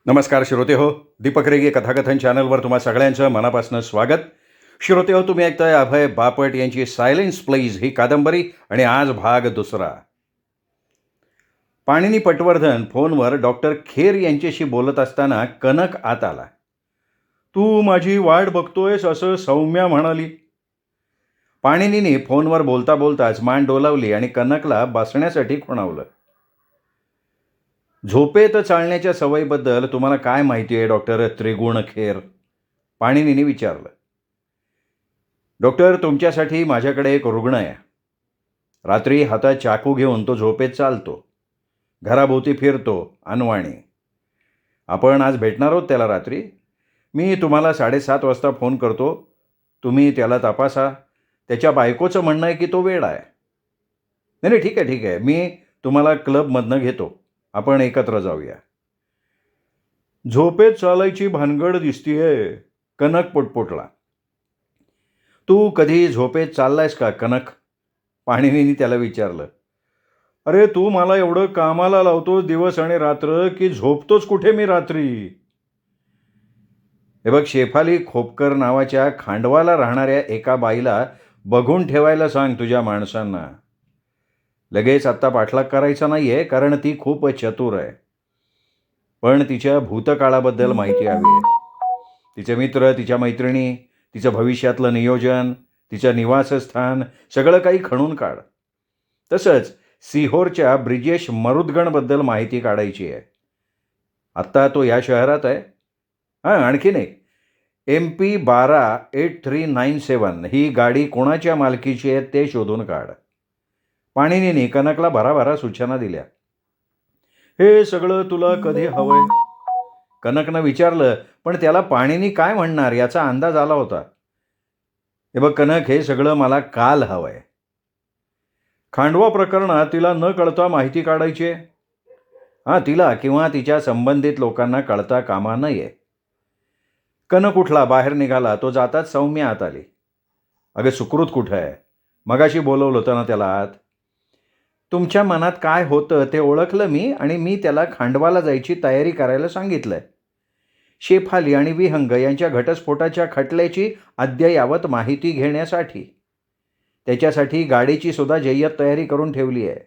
नमस्कार श्रोते हो. दीपक रेगे कथाकथन चॅनलवर तुम्हा सगळ्यांचं मनापासून स्वागत. श्रोते हो, तुम्ही ऐकताय अभय बापट यांची सायलेन्स प्लीज ही कादंबरी आणि आज भाग दुसरा. पाणिनी पटवर्धन फोनवर डॉक्टर खेर यांच्याशी बोलत असताना कनक आत आला. तू माझी वाट बघतोयस असं सौम्या म्हणाली. पाणिनीने फोनवर बोलता बोलताच मान डोलावली आणि कनकला बसण्यासाठी खुणावलं. झोपेत चालण्याच्या सवयीबद्दल तुम्हाला काय माहिती आहे डॉक्टर त्रिगुण खेर? पाणिनीने विचारलं. डॉक्टर, तुमच्यासाठी माझ्याकडे एक रुग्ण आहे. रात्री हातात चाकू घेऊन तो झोपेत चालतो, घराभोवती फिरतो अनवाणी. आपण आज भेटणार आहोत त्याला रात्री. मी तुम्हाला 7:30 वाजता फोन करतो. तुम्ही त्याला तपासा. त्याच्या बायकोचं म्हणणं आहे की तो वेडा आहे. नाही नाही, ठीक आहे ठीक आहे, मी तुम्हाला क्लबमधनं घेतो. आपण एकत्र जाऊया. झोपेत चालायची भानगड दिसतीये, कनक पुटपुटला. तू कधी झोपेत चाललायस का कनक? पाणिनीने त्याला विचारलं. अरे, तू मला एवढं कामाला लावतोस दिवस आणि रात्र की झोपतोच कुठे मी रात्री? हे बघ, शेफाली खोपकर नावाच्या खांडवाला राहणाऱ्या एका बाईला बघून ठेवायला सांग तुझ्या माणसांना. लगेच आत्ता पाठलाग करायचा नाही आहे, कारण ती खूप चतुर आहे. पण तिच्या भूतकाळाबद्दल माहिती हवी आहे. तिचे मित्र, तिच्या मैत्रिणी, तिचं भविष्यातलं नियोजन, तिचं निवासस्थान सगळं काही खणून काढ. तसंच सिहोरच्या ब्रिजेश मरुदगणबद्दल माहिती काढायची आहे. आत्ता तो या शहरात आहे. आणखीन एक, MP128397 ही गाडी कोणाच्या मालकीची आहे ते शोधून काढ. पाणिनीने कनकला भराभरा सूचना दिल्या. हे सगळं तुला कधी हवंय? कनकनं विचारलं, पण त्याला पाणिनी काय म्हणणार याचा अंदाज आला होता. हे बघ कनक, हे सगळं मला काल हवंय. खांडवा प्रकरणात तिला न कळता माहिती काढायची आहे. तिला किंवा तिच्या संबंधित लोकांना कळता कामा नये. कनक उठला, बाहेर निघाला. तो जाताच सौम्या आत आली. अगं, सुकृत कुठं आहे? मगाशी बोलवलं होतं ना त्याला आत. तुमच्या मनात काय होतं ते ओळखलं मी, आणि मी त्याला खांडवाला जायची तयारी करायला सांगितलंय. शेफाली आणि विहंग यांच्या घटस्फोटाच्या खटल्याची अद्ययावत माहिती घेण्यासाठी. त्याच्यासाठी गाडीची सुद्धा जय्यत तयारी करून ठेवली आहे.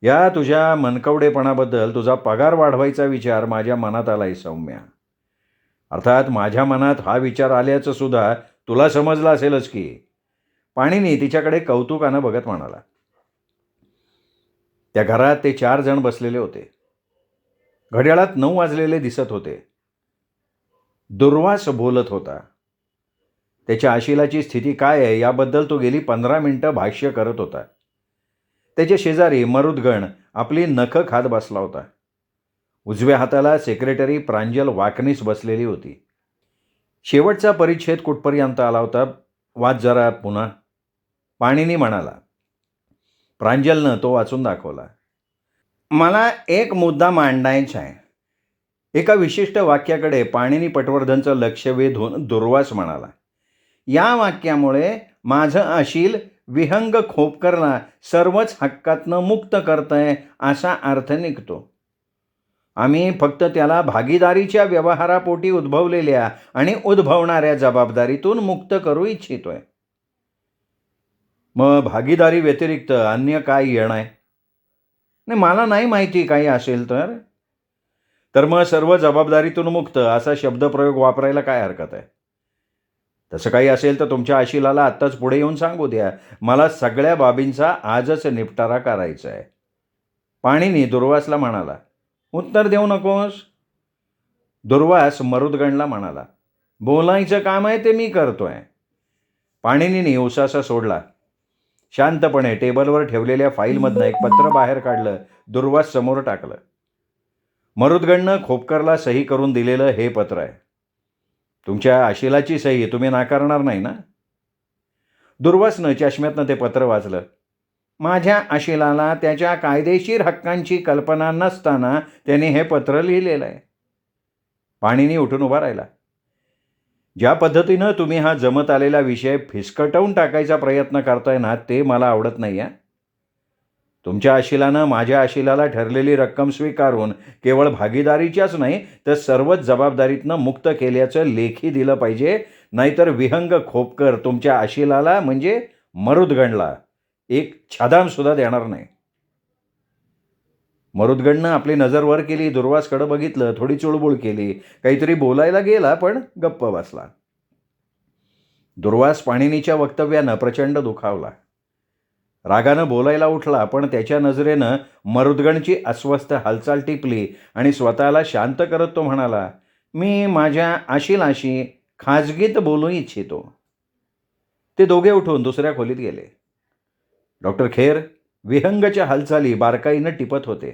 या तुझ्या मनकवडेपणाबद्दल तुझा पगार वाढवायचा विचार माझ्या मनात आलाय सौम्या. अर्थात माझ्या मनात हा विचार आल्याचं सुद्धा तुला समजलं असेलच की. पाणिनी तिच्याकडे कौतुकानं बघत म्हणाला. त्या घरात ते 4 जण बसलेले होते. घड्याळात 9 वाजलेले दिसत होते. दुर्वास बोलत होता. त्याच्या आशिलाची स्थिती काय आहे याबद्दल तो गेली 15 मिनिटं भाष्य करत होता. त्याच्या शेजारी मरुदगण आपली नखं खात बसला होता. उजव्या हाताला सेक्रेटरी प्रांजल वाकनीस बसलेली होती. शेवटचा परिच्छेद कुठपर्यंत आला होता? वाच जरा पुन्हा, पाणिनी म्हणाला. प्रांजलनं तो वाचून दाखवला. मला एक मुद्दा मांडायचा आहे. एका विशिष्ट वाक्याकडे पाणिनी पटवर्धनचं लक्ष वेधून दुर्वास म्हणाला. या वाक्यामुळे माझं अशील विहंग खोपकरला सर्वच हक्कातनं मुक्त करतंय असा अर्थ निघतो. आम्ही फक्त त्याला भागीदारीच्या व्यवहारापोटी उद्भवलेल्या आणि उद्भवणाऱ्या जबाबदारीतून मुक्त करू इच्छितोय. मग भागीदारी व्यतिरिक्त अन्य काय येणं आहे? नाही, मला नाही माहिती काही असेल तर मग सर्व जबाबदारीतून मुक्त असा शब्दप्रयोग वापरायला काय हरकत आहे? तसं काही असेल तर तुमच्या आशिलाला आत्ताच पुढे येऊन सांगू द्या. मला सगळ्या बाबींचा आजच निपटारा करायचा आहे. पाणिनी दुर्वासला म्हणाला. उत्तर देऊ नकोस. दुर्वास मरुदगणला म्हणाला. बोलायचं काम आहे ते मी करतोय. पाणिनीने उसासा सोडला. शांतपणे टेबलवर ठेवलेल्या फाईलमधनं एक पत्र बाहेर काढलं. दुर्वास समोर टाकलं. मरुदगणनं खोपकरला सही करून दिलेलं हे पत्र आहे. तुमच्या आशिलाची सही तुम्ही नाकारणार नाही ना? दुर्वासनं चष्म्यातनं ते पत्र वाचलं. माझ्या आशिलाला त्याच्या कायदेशीर हक्कांची कल्पना नसताना त्याने हे पत्र लिहिलेलं आहे. पाणिनी उठून उभा राहिला. ज्या पद्धतीनं तुम्ही हा जमत आलेला विषय फिसकटवून टाकायचा प्रयत्न करताय ना, ते मला आवडत नाही आहे. तुमच्या अशिलानं माझ्या अशिलाला ठरलेली रक्कम स्वीकारून केवळ भागीदारीच्याच नाही तर सर्वच जबाबदारीतनं मुक्त केल्याचं लेखी दिलं पाहिजे. नाहीतर विहंग खोपकर तुमच्या अशिलाला म्हणजे मरुदगणला एक छादामसुद्धा देणार नाही. मरुदगणनं आपली नजर वर केली, दुर्वासकडे बघितलं, थोडी चुळबुळ केली, काहीतरी बोलायला गेला पण गप्प बसला. दुर्वास पाणिनीच्या वक्तव्यानं प्रचंड दुखावला. रागानं बोलायला उठला, पण त्याच्या नजरेनं मरुदगणची अस्वस्थ हालचाल टिपली आणि स्वतःला शांत करत तो म्हणाला, मी माझ्या अशिलाशी खाजगीत बोलू इच्छितो. ते दोघे उठून दुसऱ्या खोलीत गेले. डॉक्टर खेर विहंगच्या हालचाली बारकाईनं टिपत होते.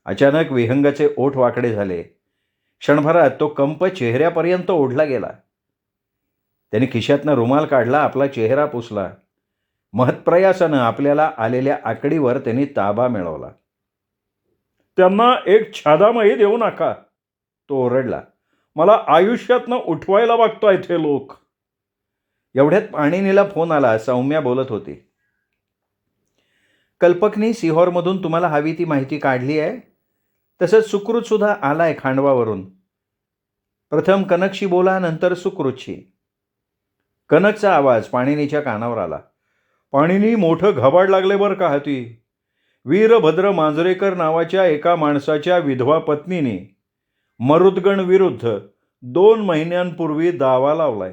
अचानक विहंगचे ओठ वाकडे झाले. क्षणभरात तो कंप चेहऱ्यापर्यंत ओढला गेला. त्याने खिशातनं रुमाल काढला, आपला चेहरा पुसला. महत्प्रयासानं आपल्याला आलेल्या आकडीवर त्यांनी ताबा मिळवला. त्यांना एक छादामही देऊ नका, तो ओरडला. मला आयुष्यातनं उठवायला बघताय ते लोक. एवढ्यात पाणिनीला फोन आला. सौम्या बोलत होती. कल्पकनी सिहोरमधून तुम्हाला हवी ती माहिती काढली आहे. तसंच सुकृतसुद्धा आलाय खांडवावरून. प्रथम कनकशी बोला, नंतर सुकृतशी. कनकचा आवाज पाणिनीच्या कानावर आला. पाणिनी, मोठं घबाड लागले बरं का हाती. वीरभद्र मांजरेकर नावाच्या एका माणसाच्या विधवा पत्नीने मरुदगण विरुद्ध 2 महिन्यांपूर्वी दावा लावलाय.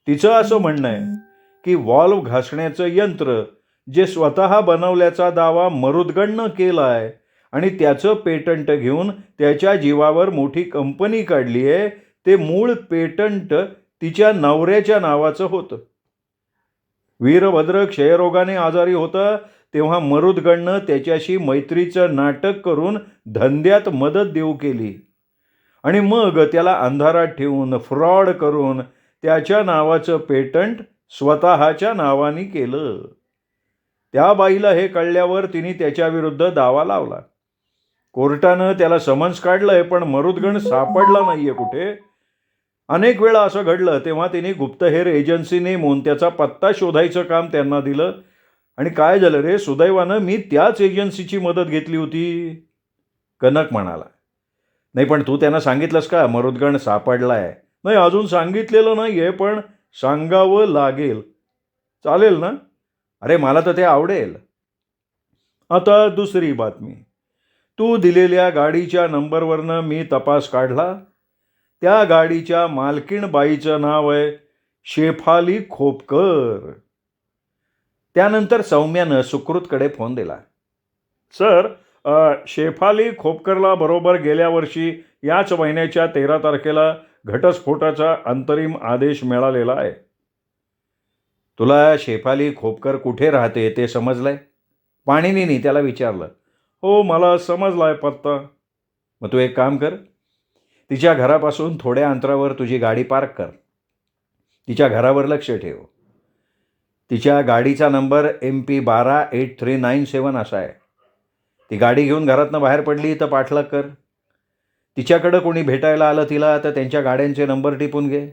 तिचं असं म्हणणं आहे की वॉल्व घासण्याचं यंत्र जे स्वतः बनवल्याचा दावा मरुदगणनं केलाय आणि त्याचं पेटंट घेऊन त्याच्या जीवावर मोठी कंपनी काढली आहे, ते मूळ पेटंट तिच्या नवऱ्याच्या नावाचं होतं. वीरभद्र क्षयरोगाने आजारी होता तेव्हा मरुदगणनं त्याच्याशी मैत्रीचं नाटक करून धंद्यात मदत देऊ केली आणि मग त्याला अंधारात ठेवून फ्रॉड करून त्याच्या नावाचं पेटंट स्वतःच्या नावाने केलं. त्या बाईला हे कळल्यावर तिने त्याच्याविरुद्ध दावा लावला. कोर्टानं त्याला समन्स काढलंय, पण मरुदगण सापडला नाहीये कुठे. अनेक वेळा असं घडलं तेव्हा तिने गुप्तहेर एजन्सी नेमून त्याचा पत्ता शोधायचं काम त्यांना दिलं. आणि काय झालं रे, सुदैवानं मी त्याच एजन्सीची मदत घेतली होती, कनक म्हणाला. नाही, पण तू त्यांना सांगितलंस का मरुदगण सापडलाय? नाही, अजून सांगितलेलं नाही आहे, पण सांगावं लागेल. चालेल ना? अरे, मला तर ते आवडेल. आता दुसरी बातमी. तू दिलेल्या गाडीच्या नंबरवरनं मी तपास काढला. त्या गाडीच्या मालकीण बाईचं नाव आहे शेफाली खोपकर. त्यानंतर सौम्यानं सुकृतकडे फोन दिला. सर, शेफाली खोपकरला बरोबर गेल्या वर्षी याच महिन्याच्या 13 तारखेला घटस्फोटाचा अंतरिम आदेश मिळालेला आहे. तुला शेफाली खोपकर कुठे राहते ते समजलंय? पाणिनीने त्याला विचारलं. हो, मला समजलाय पत्ता. मग तू एक काम कर, तिच्या घरापासून थोड्या अंतरावर तुझी गाडी पार्क कर. तिच्या घरावर लक्ष ठेव. तिच्या गाडीचा नंबर MP128397 असा आहे. ती गाडी घेऊन घरातनं बाहेर पडली तर पाठलाग कर. तिच्याकडं कोणी भेटायला आलं तिला तर त्यांच्या गाड्यांचे नंबर टिपून घे.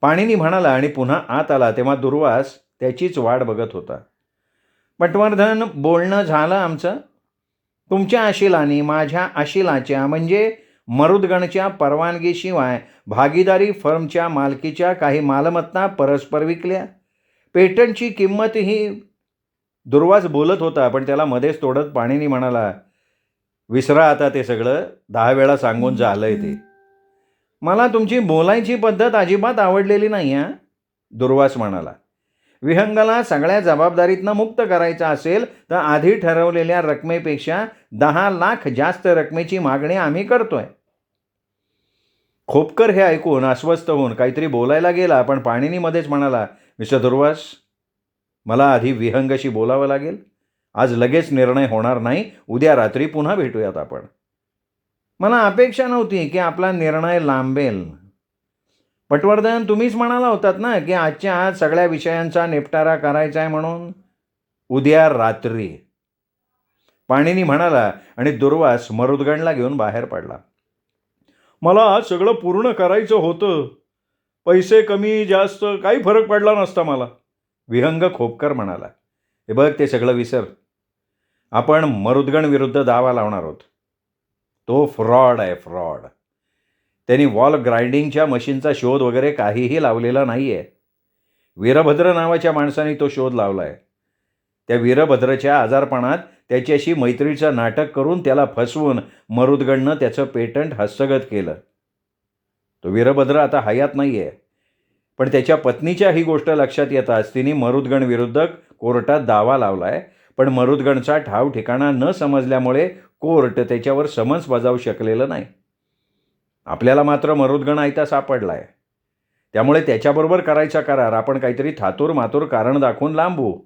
पाणिनी म्हणाला आणि पुन्हा आत आला तेव्हा दुर्वास त्याचीच वाट बघत होता. पटवर्धन, बोलणं झालं आमचं. तुमच्या अशिलाने माझ्या अशिलाच्या म्हणजे मरुदगणच्या परवानगीशिवाय भागीदारी फर्मच्या मालकीच्या काही मालमत्ता परस्पर विकल्या. पेटंटची किंमत ही. दुर्वास बोलत होता, पण त्याला मध्येच तोडत पाणिनी म्हणाला, विसरा आता ते सगळं. 10 वेळा सांगून झालंय ते. मला तुमची बोलायची पद्धत अजिबात आवडलेली नाही हां, दुर्वास म्हणाला. विहंगाला सगळ्या जबाबदारीतनं मुक्त करायचं असेल तर आधी ठरवलेल्या रकमेपेक्षा 10 लाख जास्त रकमेची मागणी आम्ही करतोय. खोपकर हे ऐकून अस्वस्थ होऊन काहीतरी बोलायला गेला, पण पाणिनीमध्येच म्हणाला, मिस्टर दुर्वास, मला आधी विहंगशी बोलावं लागेल. आज लगेच निर्णय होणार नाही. उद्या रात्री पुन्हा भेटूयात आपण. मला अपेक्षा नव्हती की आपला निर्णय लांबेल. पटवर्धन, तुम्हीच म्हणाला होतात ना की आजच्या आज सगळ्या विषयांचा निपटारा करायचा आहे म्हणून. उद्या रात्री, पाणिनी म्हणाला आणि दुर्वास मरुदगणला घेऊन बाहेर पडला. मला आज सगळं पूर्ण करायचं होतं. पैसे कमी जास्त काही फरक पडला नसता मला, विहंग खोपकर म्हणाला. हे बघ, ते सगळं विसर. आपण मरुदगण विरुद्ध दावा लावणार आहोत. तो फ्रॉड आहे, फ्रॉड. त्यांनी वॉल ग्राइंडिंगच्या मशीनचा शोध वगैरे काहीही लावलेला नाही आहे. वीरभद्र नावाच्या माणसाने तो शोध लावला आहे. त्या वीरभद्रच्या आजारपणात त्याच्याशी मैत्रीचं नाटक करून त्याला फसवून मरुदगणनं त्याचं पेटंट हस्तगत केलं. तो वीरभद्र आता हयात नाही आहे. पण त्याच्या पत्नीच्या ही गोष्ट लक्षात येताच तिने मरुदगण विरुद्ध कोर्टात दावा लावला आहे. पण मरुदगणचा ठाव ठिकाणा न समजल्यामुळे कोर्ट त्याच्यावर समन्स बजावू शकलेलं नाही. आपल्याला मात्र मरुदगण आयता सापडला आहे. त्यामुळे त्याच्याबरोबर करायचा करार आपण काहीतरी थातूर मातूर कारण दाखवून लांबू.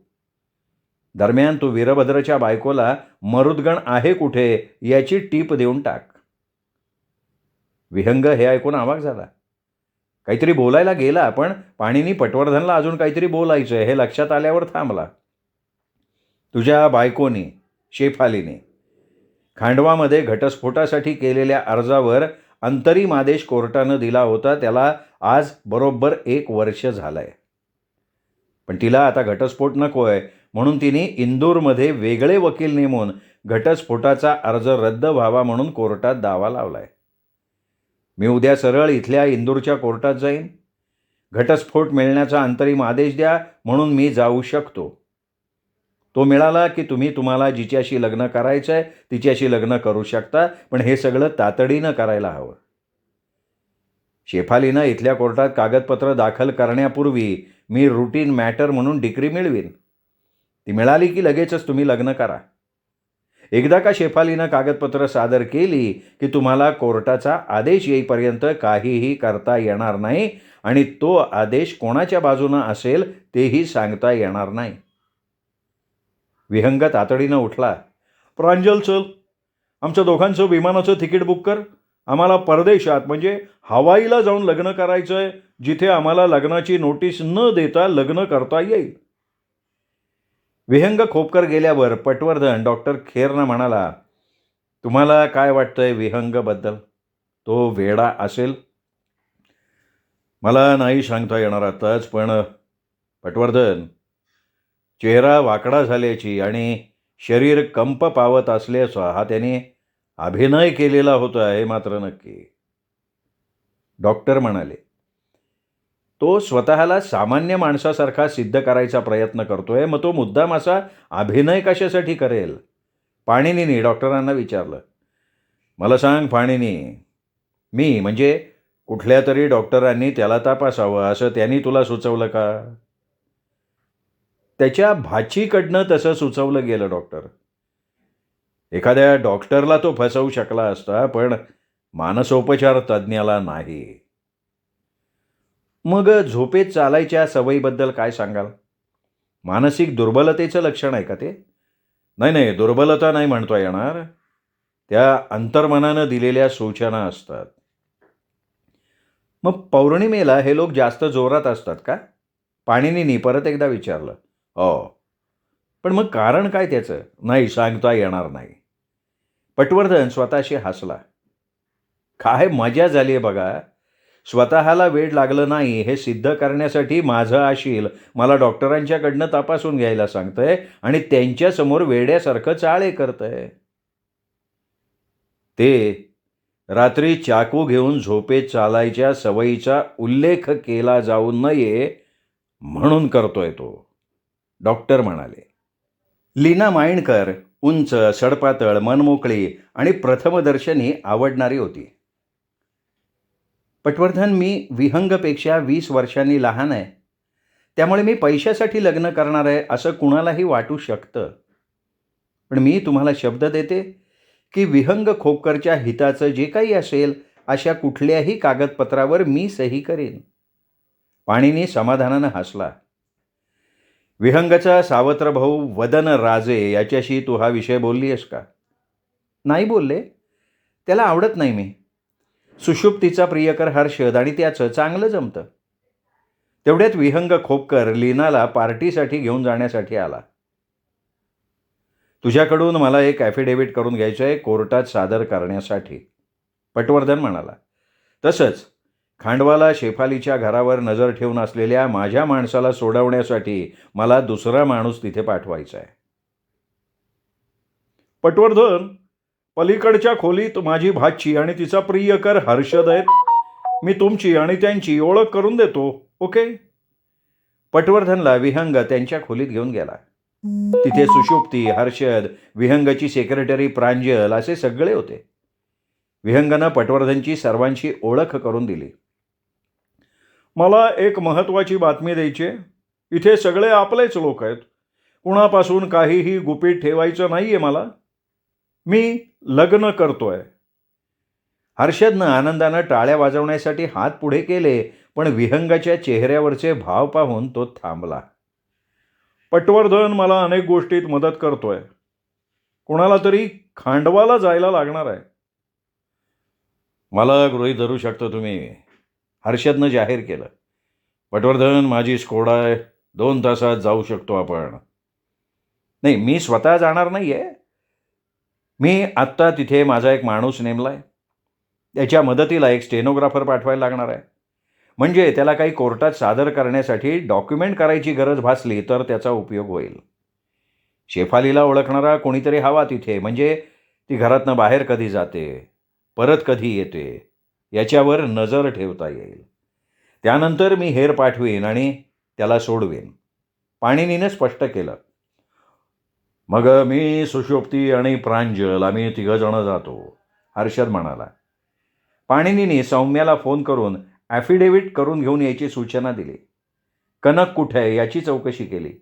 दरम्यान तू वीरभद्रच्या बायकोला मरुदगण आहे कुठे याची टीप देऊन टाक. विहंग हे ऐकून अवाक झाला. काहीतरी बोलायला गेला, पण पाणीनी पटवर्धनला अजून काहीतरी बोलायचं हे लक्षात आल्यावर थांबला. तुझ्या बायकोने, शेफालीने खांडवामध्ये घटस्फोटासाठी केलेल्या अर्जावर अंतरिम आदेश कोर्टानं दिला होता. त्याला आज बरोबर 1 वर्ष झालं आहे. पण तिला आता घटस्फोट नको आहे म्हणून तिने इंदूरमध्ये वेगळे वकील नेमून घटस्फोटाचा अर्ज रद्द व्हावा म्हणून कोर्टात दावा लावला आहे. मी उद्या सरळ इथल्या इंदूरच्या कोर्टात जाईन. घटस्फोट मिळण्याचा अंतरिम आदेश द्या म्हणून मी जाऊ शकतो. तो मिळाला की तुम्हाला जिच्याशी लग्न करायचं आहे तिच्याशी लग्न करू शकता. पण हे सगळं तातडीनं करायला हवं. शेफालीनं इथल्या कोर्टात कागदपत्र दाखल करण्यापूर्वी मी रुटीन मॅटर म्हणून डिग्री मिळवीन. ती मिळाली की लगेचच तुम्ही लग्न करा. एकदा का शेफालीनं कागदपत्र सादर केली की तुम्हाला कोर्टाचा आदेश येईपर्यंत काहीही करता येणार नाही आणि तो आदेश कोणाच्या बाजूनं असेल तेही सांगता येणार नाही. विहंग तातडीनं उठला. प्रांजल, चल, आमच्या दोघांचं विमानाचं तिकीट बुक कर. आम्हाला परदेशात म्हणजे हवाईला जाऊन लग्न करायचं आहे, जिथे आम्हाला लग्नाची नोटीस न देता लग्न करता येईल. विहंग खोपकर गेल्यावर पटवर्धन डॉक्टर खेरनं म्हणाला, तुम्हाला काय वाटतंय विहंगबद्दल? तो वेडा असेल? मला नाही सांगता येणार आताच, पण पटवर्धन, चेहरा वाकडा झाल्याची आणि शरीर कंप पावत असल्याचा हा त्याने अभिनय केलेला होता हे मात्र नक्की. डॉक्टर म्हणाले, तो स्वतःला सामान्य माणसासारखा सिद्ध करायचा प्रयत्न करतोय, मग तो मुद्दाम असा अभिनय कशासाठी करेल? पाणिनीने डॉक्टरांना विचारलं. मला सांग पाणिनी, मी म्हणजे कुठल्या तरी डॉक्टरांनी त्याला तपासावं असं त्यांनी तुला सुचवलं का? त्याच्या भाचीकडनं तसं सुचवलं गेलं डॉक्टर. एखाद्या डॉक्टरला तो फसवू शकला असता, पण मानसोपचार तज्ज्ञाला नाही. मग झोपेत चालायच्या सवयीबद्दल काय सांगाल? मानसिक दुर्बलतेचं लक्षण आहे का ते? नाही, दुर्बलता नाही म्हणता येणार. त्या अंतर्मनानं दिलेल्या सूचना असतात. मग पौर्णिमेला हे लोक जास्त जोरात असतात का? पाणिनीनी परत एकदा विचारलं. हो, पण मग कारण काय त्याचं? नाही सांगता येणार नाही. पटवर्धन स्वतःशी हसला. काय मजा झाली आहे बघा. स्वतःला वेड लागलं नाही हे सिद्ध करण्यासाठी माझं आशील मला डॉक्टरांच्याकडनं तपासून घ्यायला सांगतंय आणि त्यांच्यासमोर वेड्यासारखं चाळे करतंय. ते रात्री चाकू घेऊन झोपेत चालायच्या सवयीचा उल्लेख केला जाऊ नये म्हणून करतोय तो, डॉक्टर म्हणाले. लीना माइंडकर उंच, सडपातळ, मनमोकळी आणि प्रथमदर्शनी आवडणारी होती. पटवर्धन, मी विहंगपेक्षा 20 वर्षांनी लहान आहे. त्यामुळे मी पैशासाठी लग्न करणार आहे असं कुणालाही वाटू शकतं. पण मी तुम्हाला शब्द देते की विहंग खोपकरच्या हिताचं जे काही असेल अशा कुठल्याही कागदपत्रावर मी सही करेन. पाणिनी समाधानानं हसला. विहंगचा सावत्र भाऊ वदन राजे याच्याशी तू हा विषय बोलली आहेस का? नाही बोलले. त्याला आवडत नाही मी. सुषुप्तीचा प्रियकर हर्षद आणि त्याचं चांगलं जमतं. तेवढ्यात विहंग खोपकर लीनाला पार्टीसाठी घेऊन जाण्यासाठी आला. तुझ्याकडून मला एक ॲफिडेव्हिट करून घ्यायचं आहे कोर्टात सादर करण्यासाठी, पटवर्धन म्हणाला. तसंच खांडवाला शेफालीच्या घरावर नजर ठेवून असलेल्या माझ्या माणसाला सोडवण्यासाठी मला दुसरा माणूस तिथे पाठवायचा आहे. पटवर्धन, पलीकडच्या खोलीत माझी भाची आणि तिचा प्रियकर हर्षद आहेत. मी तुमची आणि त्यांची ओळख करून देतो. ओके. पटवर्धनला विहंग त्यांच्या खोलीत घेऊन गेला. तिथे सुषुप्ती, हर्षद, विहंगची सेक्रेटरी प्रांजल असे सगळे होते. विहंगनं पटवर्धनची सर्वांची ओळख करून दिली. मला एक महत्त्वाची बातमी द्यायची आहे. इथे सगळे आपलेच लोक आहेत. कुणापासून काहीही गुपित ठेवायचं नाही आहे मला. मी लग्न करतोय. हर्षदनं आनंदानं टाळ्या वाजवण्यासाठी हात पुढे केले, पण विहंगाच्या चेहऱ्यावरचे भाव पाहून तो थांबला. पटवर्धन मला अनेक गोष्टीत मदत करतोय. कोणाला तरी खांडवाला जायला लागणार आहे. मला गृहीत धरू शकतो तुम्ही, हर्षदनं जाहीर केलं. पटवर्धन, माझी स्कोडा आहे. 2 तासात जाऊ शकतो आपण. नाही, मी स्वतः जाणार नाही आहे. मी आत्ता तिथे माझा एक माणूस नेमला आहे. त्याच्या मदतीला एक स्टेनोग्राफर पाठवायला लागणार आहे. म्हणजे त्याला काही कोर्टात सादर करण्यासाठी डॉक्युमेंट करायची गरज भासली तर त्याचा उपयोग होईल. शेफालीला ओळखणारा कोणीतरी हवा तिथे, म्हणजे ती घरातनं बाहेर कधी जाते, परत कधी येते, याच्यावर नजर ठेवता येईल. त्यानंतर मी हेर पाठवीन आणि त्याला सोडवेन. पाणिनीनं स्पष्ट केलं. मग मी, सुषुप्ती आणि प्रांजल आम्ही 3 जण जातो, हर्षद म्हणाला. पाणिनीने सौम्याला फोन करून ॲफिडेव्हिट करून घेऊन यायची सूचना दिली. कनक कुठे आहे याची चौकशी केली.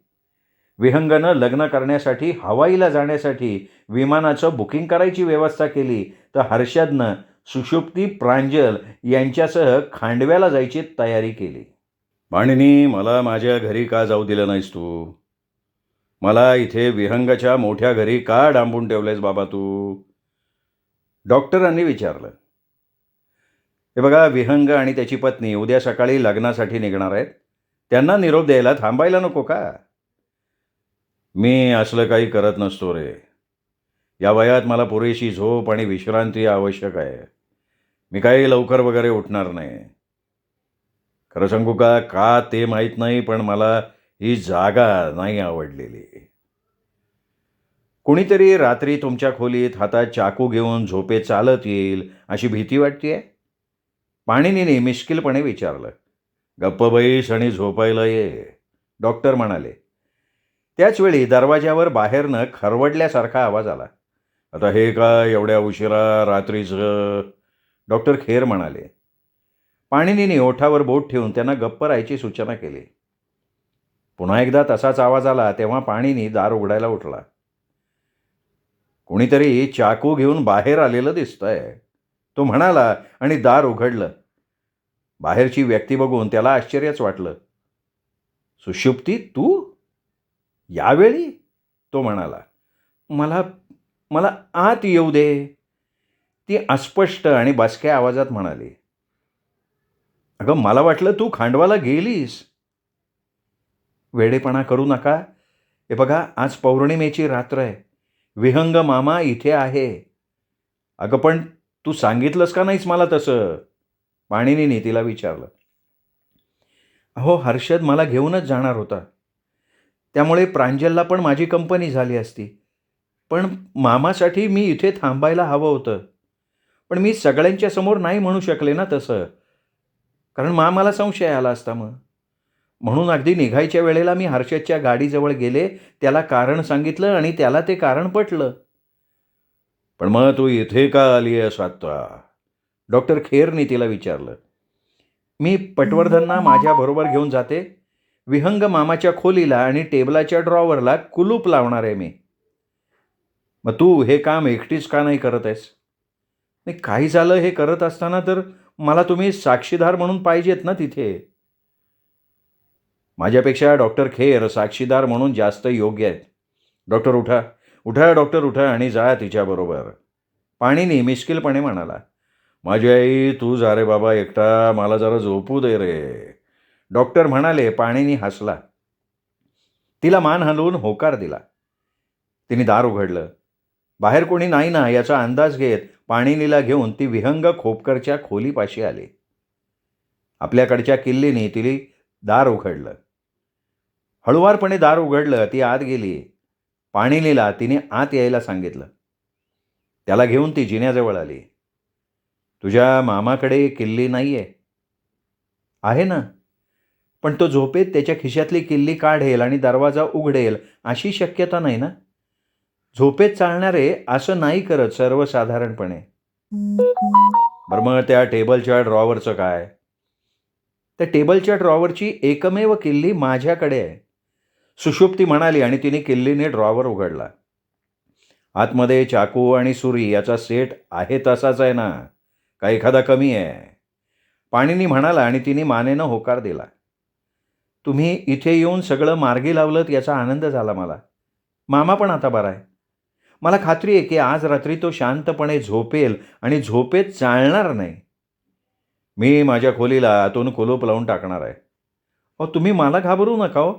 विहंगनं लग्न करण्यासाठी हवाईला जाण्यासाठी विमानाचं बुकिंग करायची व्यवस्था केली, तर हर्षदनं सुषुप्ती, प्रांजल यांच्यासह खांडव्याला जायची तयारी केली. पाणिनी, मला माझ्या घरी का जाऊ दिलं नाहीस तू? मला इथे विहंगाच्या मोठ्या घरी का डांबून ठेवलेस बाबा तू? डॉक्टरांनी विचारलं. हे बघा, विहंग आणि त्याची पत्नी उद्या सकाळी लग्नासाठी निघणार आहेत. त्यांना निरोप द्यायला थांबायला नको का? मी असलं काही करत नसतो रे. या वयात मला पुरेशी झोप आणि विश्रांती आवश्यक आहे. मी काही लवकर वगैरे उठणार नाही. खरं सांगू का ते माहीत नाही, पण मला ही जागा नाही आवडलेली. कुणीतरी रात्री तुमच्या खोलीत हातात चाकू घेऊन झोपेत चालत येईल अशी भीती वाटतेय? पाणिनीने मिश्किलपणे विचारलं. गप्प बैस आणि झोपायला ये, डॉक्टर म्हणाले. त्याचवेळी दरवाज्यावर बाहेरनं खरवडल्यासारखा आवाज आला. आता हे काय एवढ्या उशिरा रात्रीचं? डॉक्टर खेर म्हणाले. पाणिनीने ओठावर बोट ठेवून त्यांना गप्प राहायची सूचना केली. पुन्हा एकदा तसाच आवाज आला तेव्हा पाणिनी दार उघडायला उठला. कुणीतरी चाकू घेऊन बाहेर आलेलं दिसतंय, तो म्हणाला आणि दार उघडलं. बाहेरची व्यक्ती बघून त्याला आश्चर्यच वाटलं. सुषुप्ती, तू यावेळी? तो म्हणाला. मला मला आत येऊ दे, ती अस्पष्ट आणि बसक्या आवाजात म्हणाली. अगं, मला वाटलं तू खांडवाला गेलीस. वेडेपणा करू नका. हे बघा, आज पौर्णिमेची रात्र आहे. विहंग मामा इथे आहे. अगं, पण तू सांगितलंस का नाहीस मला तसं? पाणिनीने तिला विचारलं. अहो, हर्षद मला घेऊनच जाणार होता. त्यामुळे प्रांजलला पण माझी कंपनी झाली असती. पण मामासाठी मी इथे थांबायला हवं होतं. पण मी सगळ्यांच्या समोर नाही म्हणू शकले ना तसं, कारण मामाला संशय आला असता मग. म्हणून अगदी निघायच्या वेळेला मी हर्षदच्या गाडीजवळ गेले, त्याला कारण सांगितलं आणि त्याला ते कारण पटलं. पण मग तू इथे का आली आहेस आत्ता? डॉक्टर खेरने तिला विचारलं. मी पटवर्धनना माझ्याबरोबर घेऊन जाते. विहंग मामाच्या खोलीला आणि टेबलाच्या ड्रॉवरला कुलूप लावणार आहे मी. मग तू हे काम एकटीच का नाही करत आहेस? नाही, काही झालं हे करत असताना तर मला तुम्ही साक्षीदार म्हणून पाहिजेत ना तिथे. माझ्यापेक्षा डॉक्टर खेर साक्षीदार म्हणून जास्त योग्य आहेत. डॉक्टर उठा, उठा डॉक्टर उठा आणि जा तिच्याबरोबर. पाणिनी मिश्किलपणे म्हणाला. माझी आई, तू जा रे बाबा एकटा, मला जरा झोपू दे रे. डॉक्टर म्हणाले. पाणिनी हसला. तिला मान हलवून होकार दिला. तिने दार उघडलं. बाहेर कोणी नाही ना याचा अंदाज घेत पाणिनीला घेऊन ती विहंग खोपकरच्या खोलीपाशी आली. आपल्याकडच्या किल्लीने तिने दार उघडलं. हळुवारपणे दार उघडलं. ती आत गेली. पाणिनीला तिने आत यायला सांगितलं. त्याला घेऊन ती जिन्याजवळ आली. तुझ्या मामाकडे किल्ली नाहीये? आहे ना, पण तो झोपेत त्याच्या खिशातली किल्ली काढेल आणि दरवाजा उघडेल अशी शक्यता नाही ना. झोपेत चालणारे असं नाही करत सर्वसाधारणपणे. बरं मग त्या टेबलच्या ड्रॉवरचं काय? त्या टेबलच्या ड्रॉवरची एकमेव किल्ली माझ्याकडे आहे, सुषुप्ती म्हणाली आणि तिने किल्लीने ड्रॉवर उघडला. आतमध्ये चाकू आणि सुरी याचा सेट आहे तसाच आहे ना, का एखादा कमी आहे? पाणिनी म्हणाला आणि तिने मानेनं होकार दिला. तुम्ही इथे येऊन सगळं मार्गी लावलंत याचा आनंद झाला मला. मामा पण आता बरा आहे. मला खात्री आहे की आज रात्री तो शांतपणे झोपेल आणि झोपेत चालणार नाही. मी माझ्या खोलीला आतून कुलूप लावून टाकणार आहे. अहो तुम्ही मला घाबरू नका हो,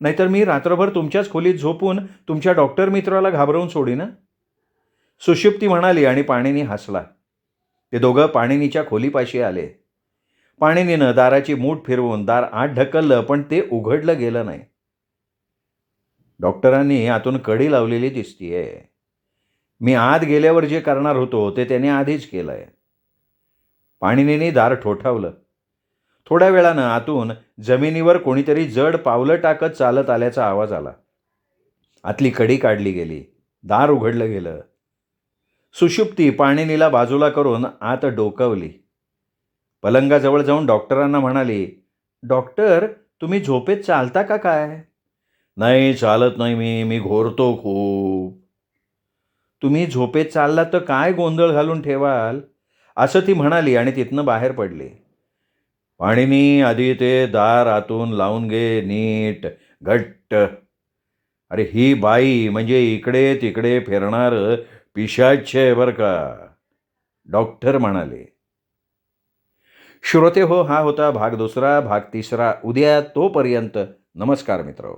नाहीतर मी रात्रभर तुमच्याच खोलीत झोपून तुमच्या डॉक्टर मित्राला घाबरवून सोडीन. सुषुप्ती म्हणाली आणि पाणिनी हसला. ते दोघं पाणिनीच्या खोलीपाशी आले. पाणिनीनं दाराची मूठ फिरवून दार आत ढकललं, पण ते उघडलं गेलं नाही. डॉक्टरांनी आतून कडी लावलेली दिसतीये. मी आत गेल्यावर जे करणार होतो ते त्याने आधीच केलंय. पाणिनीने दार ठोठावलं. थोड्या वेळानं आतून जमिनीवर कोणीतरी जड पावलं टाकत चालत आल्याचा आवाज आला. आतली कडी काढली गेली. दार उघडलं गेलं. सुषुप्ती पाणिनीला बाजूला करून आत डोकावली. पलंगाजवळ जाऊन डॉक्टरांना म्हणाली, डॉक्टर तुम्ही झोपेत चालता का काय? नाही, चालत नाही मी घोरतो खूप. तुम्ही झोपेत चाललात तर काय गोंधळ घालून ठेवाल, असं ती म्हणाली आणि तिथनं बाहेर पडली. पाणिनी आधी ते दार आतून लावून घे नीट, घट्ट. अरे ही बाई म्हणजे इकडे तिकडे फिरणारं पिशाच्च आहे बरं का, डॉक्टर म्हणाले. श्रोते हो, हा होता भाग 2. भाग 3 उद्या. तोपर्यंत नमस्कार मित्र.